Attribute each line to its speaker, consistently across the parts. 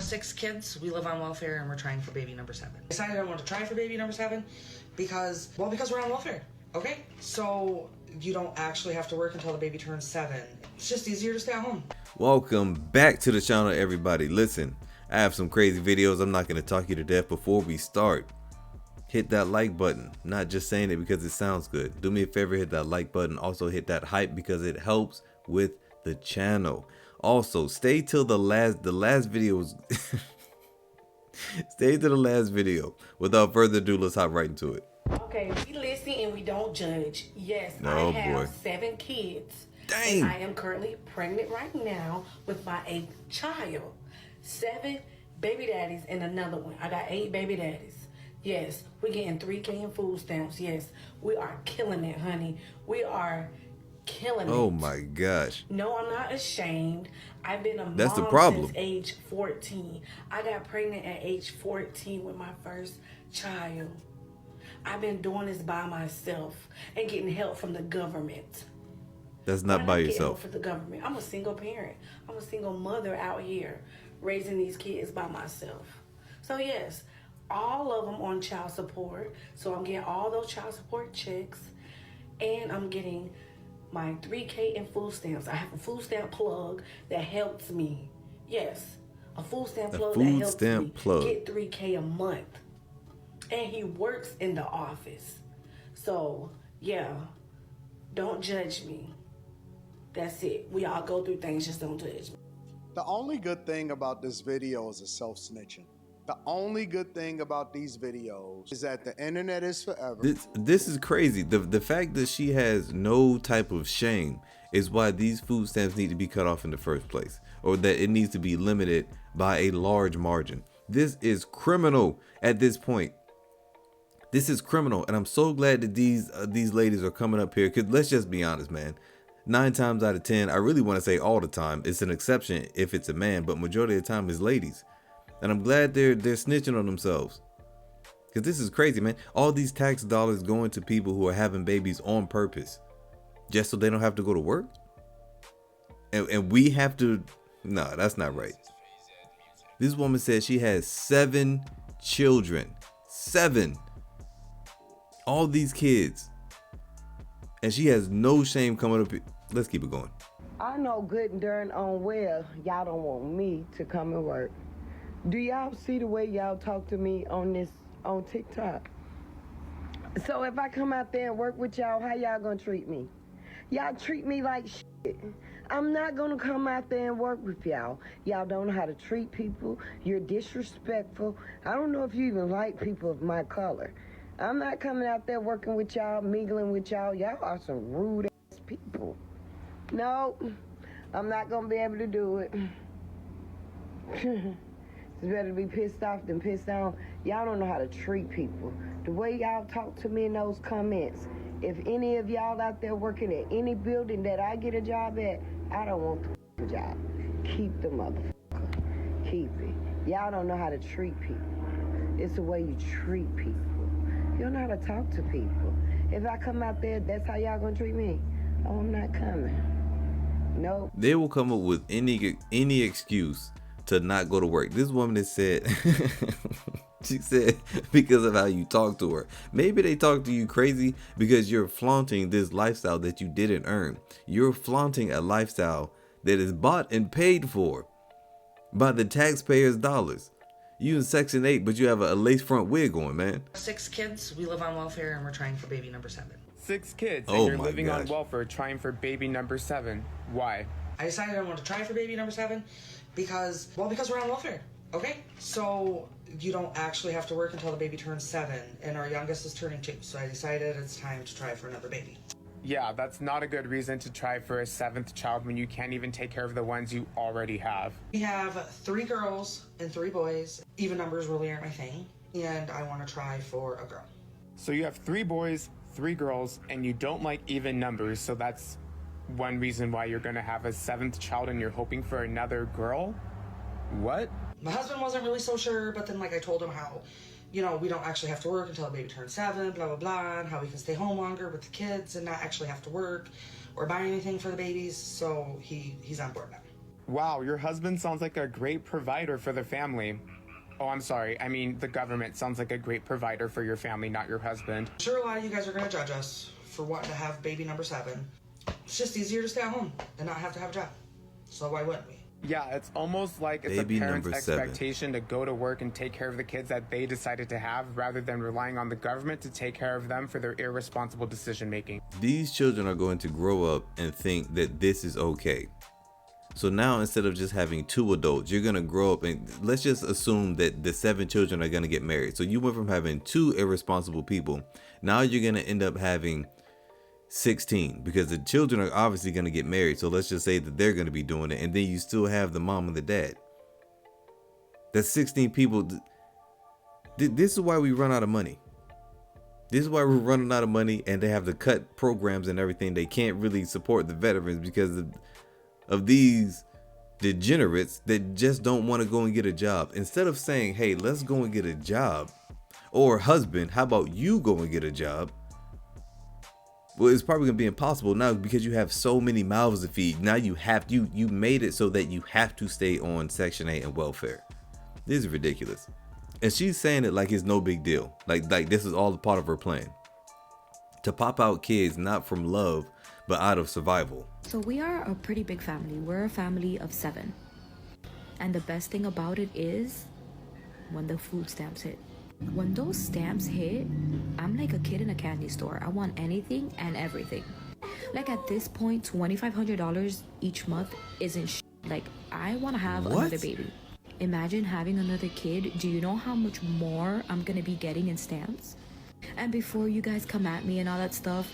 Speaker 1: 6 kids. We live on welfare and we're trying for baby number 7. I decided I wanted to try for baby number 7 because we're on welfare, okay? So you don't actually have to work until the baby turns 7. It's just easier to stay at home.
Speaker 2: Welcome back to the channel, everybody. Listen, I have some crazy videos. I'm not going to talk you to death. Before we start, hit that like button. Not just saying it because it sounds good. Do me a favor, hit that like button. Also hit that hype because it helps with the channel. Also, stay till the last videos. Stay to the last video. Without further ado, let's hop right into it.
Speaker 3: Okay, we listen and we don't judge. Yes,
Speaker 2: Oh,
Speaker 3: I have
Speaker 2: boy.
Speaker 3: 7 kids.
Speaker 2: Dang.
Speaker 3: And I am currently pregnant right now with my 8th child. 7 baby daddies and another one. I got 8 baby daddies. Yes, we're getting $3K in food stamps. Yes, we are killing it, honey. We are killing it.
Speaker 2: Oh my gosh.
Speaker 3: No, I'm not ashamed. I've been a
Speaker 2: That's the
Speaker 3: mom
Speaker 2: problem.
Speaker 3: since age 14. I got pregnant at age 14 with my first child. I've been doing this by myself and getting help from the government.
Speaker 2: That's not by yourself.
Speaker 3: For the government. I'm a single parent. I'm a single mother out here raising these kids by myself. So yes, all of them on child support. So I'm getting all those child support checks, and I'm getting my 3K in food stamps. I have a food stamp plug that helps me. Yes, a food stamp plug that helps me get 3K a month. And he works in the office. So yeah, don't judge me. That's it. We all go through things, just don't judge me.
Speaker 4: The only good thing about this video is the self-snitching. The only good thing about these videos is that the internet is forever.
Speaker 2: This is crazy. The fact that she has no type of shame is why these food stamps need to be cut off in the first place, or that it needs to be limited by a large margin. This is criminal at this point. This is criminal, and I'm so glad that these ladies are coming up here, because let's just be honest, man. 9 times out of 10, I really want to say all the time, it's an exception if it's a man, but majority of the time is ladies. And I'm glad they're snitching on themselves, because this is crazy, man. All these tax dollars going to people who are having babies on purpose, just so they don't have to go to work. And we have to, no, that's not right. This woman said she has 7 children, 7. All these kids, and she has no shame coming up here. Let's keep it going.
Speaker 5: I know good and darn on well y'all don't want me to come and work. Do y'all see the way y'all talk to me on TikTok? So if I come out there and work with y'all, how y'all gonna treat me? Y'all treat me like shit. I'm not gonna come out there and work with y'all. Y'all don't know how to treat people. You're disrespectful. I don't know if you even like people of my color. I'm not coming out there working with y'all, mingling with y'all. Y'all are some rude ass people. No, I'm not gonna be able to do it. It's better to be pissed off than pissed on. Y'all don't know how to treat people. The way y'all talk to me in those comments, if any of y'all out there working at any building that I get a job at, I don't want the job. Keep the motherfucker. Keep it. Y'all don't know how to treat people. It's the way you treat people. You don't know how to talk to people. If I come out there, that's how y'all gonna treat me. Oh, I'm not coming. Nope.
Speaker 2: They will come up with any excuse to not go to work. This woman has said, she said, because of how you talk to her. Maybe they talk to you crazy because you're flaunting this lifestyle that you didn't earn. You're flaunting a lifestyle that is bought and paid for by the taxpayers' dollars. You in Section 8, but you have a lace front wig on, man.
Speaker 1: 6 kids. We live on welfare and we're trying for baby number 7.
Speaker 6: 6 kids, and
Speaker 2: Oh
Speaker 6: you're
Speaker 2: my
Speaker 6: living on
Speaker 2: gosh.
Speaker 6: welfare trying for baby number 7. Why?
Speaker 1: I decided I wanted to try for baby number 7 because we're on welfare, okay? So you don't actually have to work until the baby turns 7, and our youngest is turning 2. So I decided it's time to try for another baby.
Speaker 6: Yeah, that's not a good reason to try for a 7th child when you can't even take care of the ones you already have.
Speaker 1: We have 3 girls and 3 boys. Even numbers really aren't my thing, and I want to try for a girl.
Speaker 6: So you have 3 boys, 3 girls, and you don't like even numbers, so that's one reason why you're gonna have a 7th child and you're hoping for another girl? What?
Speaker 1: My husband wasn't really so sure, but then I told him how, you know, we don't actually have to work until the baby turns 7, blah, blah, blah, and how we can stay home longer with the kids and not actually have to work or buy anything for the babies, so he's on board now.
Speaker 6: Wow, your husband sounds like a great provider for the family. Oh, I'm sorry. I mean, the government sounds like a great provider for your family, not your husband.
Speaker 1: I'm sure a lot of you guys are going to judge us for wanting to have baby number 7. It's just easier to stay at home and not have to have a job. So why wouldn't we?
Speaker 6: Yeah, it's almost like it's
Speaker 2: Baby
Speaker 6: a parent's
Speaker 2: number 7.
Speaker 6: expectation to go to work and take care of the kids that they decided to have, rather than relying on the government to take care of them for their irresponsible decision making.
Speaker 2: These children are going to grow up and think that this is okay. So now, instead of just having 2 adults, you're going to grow up and let's just assume that the 7 children are going to get married. So you went from having 2 irresponsible people. Now you're going to end up having 16, because the children are obviously going to get married. So let's just say that they're going to be doing it. And then you still have the mom and the dad. That's 16 people. This is why we run out of money. This is why we're running out of money, and they have to cut programs and everything. They can't really support the veterans because of these degenerates that just don't want to go and get a job. Instead of saying, hey, let's go and get a job, or husband, how about you go and get a job? Well, it's probably gonna be impossible now because you have so many mouths to feed. Now you made it so that you have to stay on Section 8 and welfare. This is ridiculous. And she's saying it like it's no big deal. Like this is all a part of her plan. To pop out kids not from love, but out of survival.
Speaker 7: So we are a pretty big family. We're a family of 7. And the best thing about it is when the food stamps hit. When those stamps hit, I'm like a kid in a candy store. I want anything and everything. Like at this point, $2,500 each month isn't like I want to have another baby. Imagine having another kid. Do you know how much more I'm gonna be getting in stamps? And before you guys come at me and all that stuff,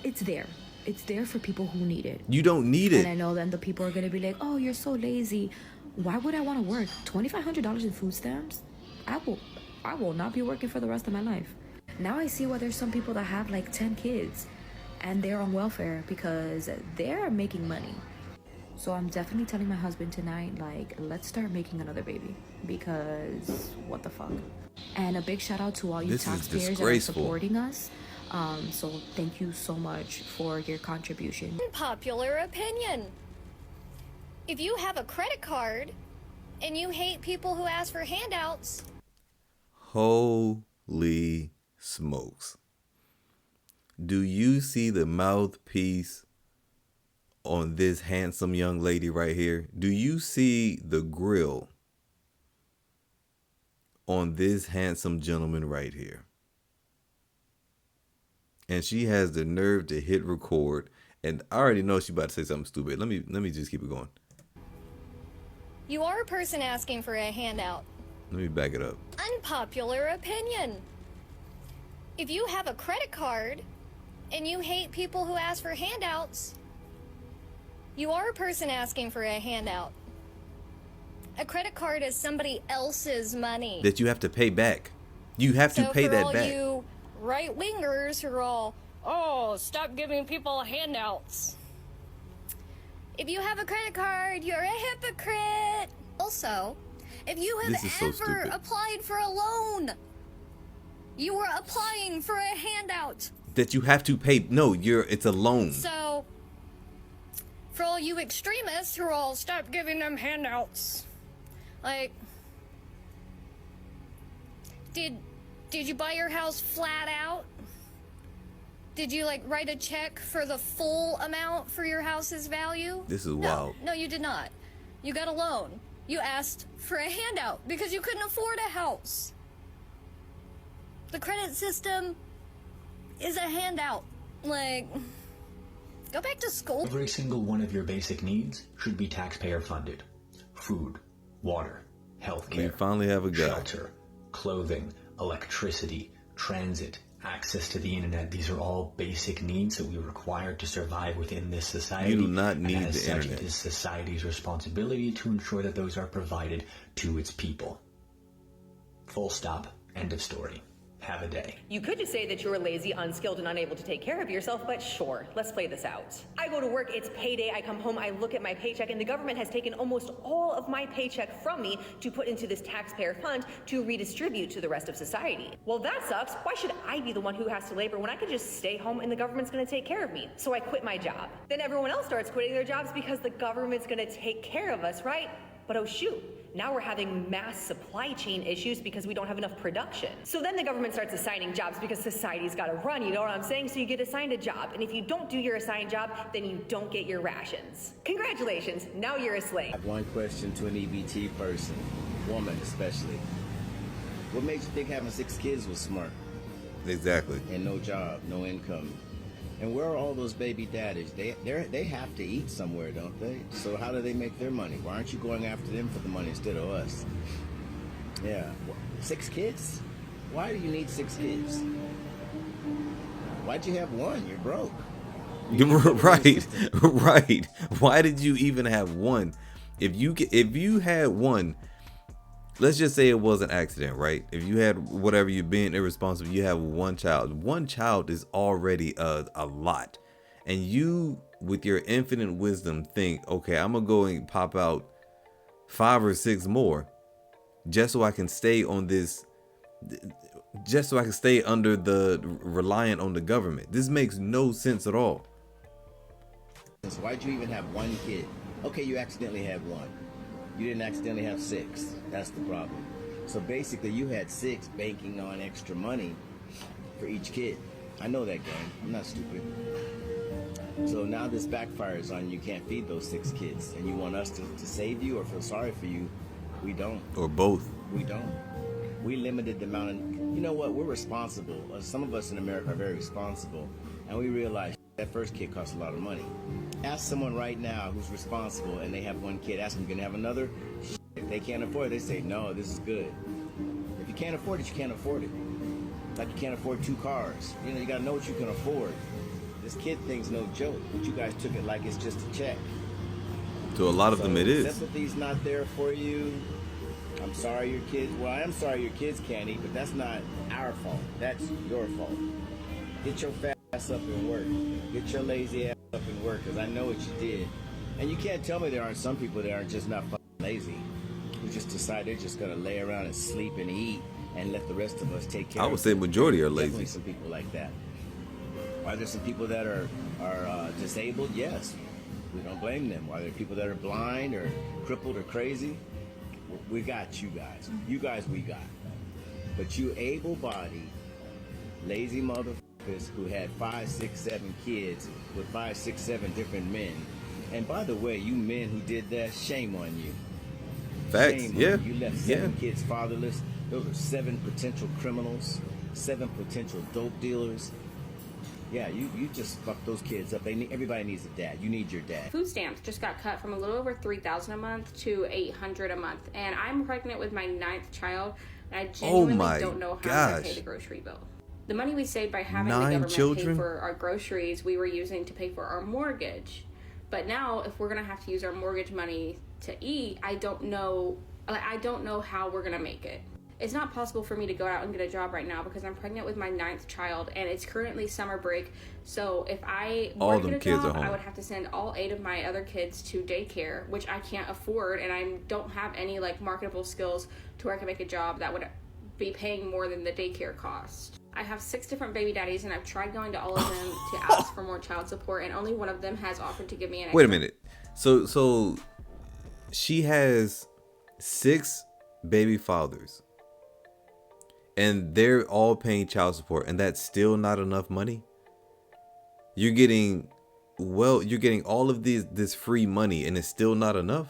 Speaker 7: it's there. It's there for people who need it.
Speaker 2: You don't need it.
Speaker 7: And I know then the people are gonna be like, oh, you're so lazy. Why would I want to work? $2,500 in food stamps? I will not be working for the rest of my life. Now I see why there's some people that have like 10 kids and they're on welfare because they're making money. So I'm definitely telling my husband tonight, like, let's start making another baby, because what the fuck. And a big shout out to all you taxpayers that are supporting us. So thank you so much for your contribution.
Speaker 8: Unpopular opinion. If you have a credit card and you hate people who ask for handouts.
Speaker 2: Holy smokes. Do you see the mouthpiece on this handsome young lady right here? Do you see the grill on this handsome gentleman right here? And she has the nerve to hit record. And I already know she's about to say something stupid. Let me just keep it going.
Speaker 8: You are a person asking for a handout.
Speaker 2: Let me back it up.
Speaker 8: Unpopular opinion. If you have a credit card and you hate people who ask for handouts, you are a person asking for a handout. A credit card is somebody else's money
Speaker 2: that you have to pay back. You have to pay that back.
Speaker 8: So for all you right-wingers who are all, oh, stop giving people handouts. If you have a credit card, you're a hypocrite. Also, if you have ever applied for a loan, you were applying for a handout.
Speaker 2: That you have to pay. No, it's a loan.
Speaker 8: So, for all you extremists who are all, stop giving them handouts. Like, did you buy your house flat out? Did you, like, write a check for the full amount for your house's value?
Speaker 2: This is wild.
Speaker 8: No, you did not. You got a loan. You asked for a handout because you couldn't afford a house. The credit system is a handout. Like, go back to school.
Speaker 9: Every single one of your basic needs should be taxpayer funded. Food, water, healthcare,
Speaker 2: we finally have a guy.
Speaker 9: Shelter, clothing, electricity, transit, access to the internet. These are all basic needs that we require to survive within this society.
Speaker 2: You do not need
Speaker 9: and as
Speaker 2: the
Speaker 9: such,
Speaker 2: internet.
Speaker 9: It is society's responsibility to ensure that those are provided to its people. Full stop. End of story. have a day.
Speaker 10: You could just say that you're lazy, unskilled, and unable to take care of yourself, but sure, let's play this out. I go to work, it's payday, I come home, I look at my paycheck, and the government has taken almost all of my paycheck from me to put into this taxpayer fund to redistribute to the rest of society. Well, that sucks. Why should I be the one who has to labor when I could just stay home and the government's gonna take care of me? So I quit my job. Then everyone else starts quitting their jobs because the government's gonna take care of us, right? But oh shoot, now we're having mass supply chain issues because we don't have enough production. So then the government starts assigning jobs because society's gotta run, you know what I'm saying? So you get assigned a job, and if you don't do your assigned job, then you don't get your rations. Congratulations, now you're a slave.
Speaker 11: I have one question to an EBT person, woman especially. What makes you think having 6 kids was smart?
Speaker 2: Exactly.
Speaker 11: And no job, no income. And where are all those baby daddies? They have to eat somewhere, don't they? So how do they make their money? Why aren't you going after them for the money instead of us? Yeah. 6 kids? Why do you need 6 kids? Why'd you have 1? You're broke.
Speaker 2: Right. Right. Why did you even have 1? If you had 1, let's just say it was an accident, right? If you had whatever, you're being irresponsible, you have 1 child. 1 child is already a lot. And you, with your infinite wisdom, think, okay, I'm going to go and pop out 5 or 6 more just so I can stay on this, just so I can stay under the reliant on the government. This makes no sense at all.
Speaker 11: So why'd you even have 1 kid? Okay, you accidentally had 1. You didn't accidentally have 6. That's the problem. So basically, you had 6 banking on extra money for each kid. I know that, gang. I'm not stupid. So now this backfires on you. Can't feed those 6 kids. And you want us to save you or feel sorry for you. We don't.
Speaker 2: Or both.
Speaker 11: We don't. We limited the amount of... You know what? We're responsible. Some of us in America are very responsible. And we realize that first kid costs a lot of money. Ask someone right now who's responsible and they have 1 kid. Ask them, can they have another? If they can't afford it, they say, no, this is good. If you can't afford it, you can't afford it. Like you can't afford 2 cars. You know, you gotta know what you can afford. This kid thing's no joke, but you guys took it like it's just a check.
Speaker 2: To a lot of them it is.
Speaker 11: Sympathy's not there for you. I'm sorry your kids, well, I am sorry your kids can't eat, but that's not our fault. That's your fault. Get your fat ass up and work. Get your lazy ass up and work, because I know what you did. And you can't tell me there aren't some people that aren't just not fucking lazy, who just decide they're just going to lay around and sleep and eat and let the rest of us take care of it.
Speaker 2: I would say majority are lazy.
Speaker 11: Definitely some people like that. Are there some people that are disabled? Yes. We don't blame them. Are there people that are blind or crippled or crazy? We got you guys. You guys we got. But you able-bodied, lazy motherfuckers who had 5, 6, 7 kids with 5, 6, 7 different men. And by the way, you men who did that, shame on you.
Speaker 2: Facts,
Speaker 11: Shame
Speaker 2: yeah.
Speaker 11: on you. You left 7 kids fatherless. Those are 7 potential criminals, 7 potential dope dealers. Yeah, you just fucked those kids up. Everybody needs a dad. You need your dad.
Speaker 12: Food stamps just got cut from a little over $3,000 a month to $800 a month, and I'm pregnant with my 9th child, and I genuinely don't know how I'm gonna pay the grocery bill. The money we saved by having the government pay for our groceries, we were using to pay for our mortgage. But now, if we're gonna have to use our mortgage money to eat, I don't know how we're gonna make it. It's not possible for me to go out and get a job right now because I'm pregnant with my 9th child and it's currently summer break. So if I were to get a job, I would have to send all 8 of my other kids to daycare, which I can't afford, and I don't have any like marketable skills to where I can make a job that would be paying more than the daycare cost. I have 6 different baby daddies and I've tried going to all of them to ask for more child support, and only one of them has offered to give me an
Speaker 2: Wait a minute. So she has 6 baby fathers. And they're all paying child support, and that's still not enough money. You're getting all of this free money, and it's still not enough.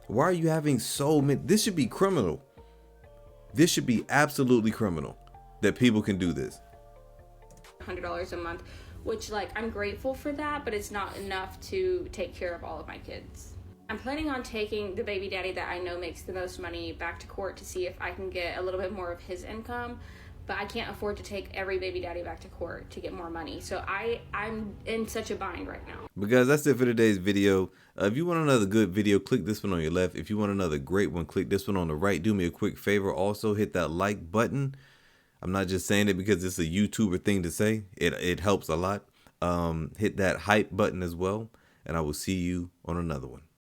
Speaker 2: Why are you having so many? This should be criminal. This should be absolutely criminal that people can do this.
Speaker 12: $100 a month, which like I'm grateful for that, but it's not enough to take care of all of my kids. I'm planning on taking the baby daddy that I know makes the most money back to court to see if I can get a little bit more of his income, but I can't afford to take every baby daddy back to court to get more money. So I'm in such a bind right now.
Speaker 2: But guys, that's it for today's video. If you want another good video, click this one on your left. If you want another great one, click this one on the right. Do me a quick favor. Also hit that like button. I'm not just saying it because it's a YouTuber thing to say. It helps a lot. Hit that hype button as well, and I will see you on another one.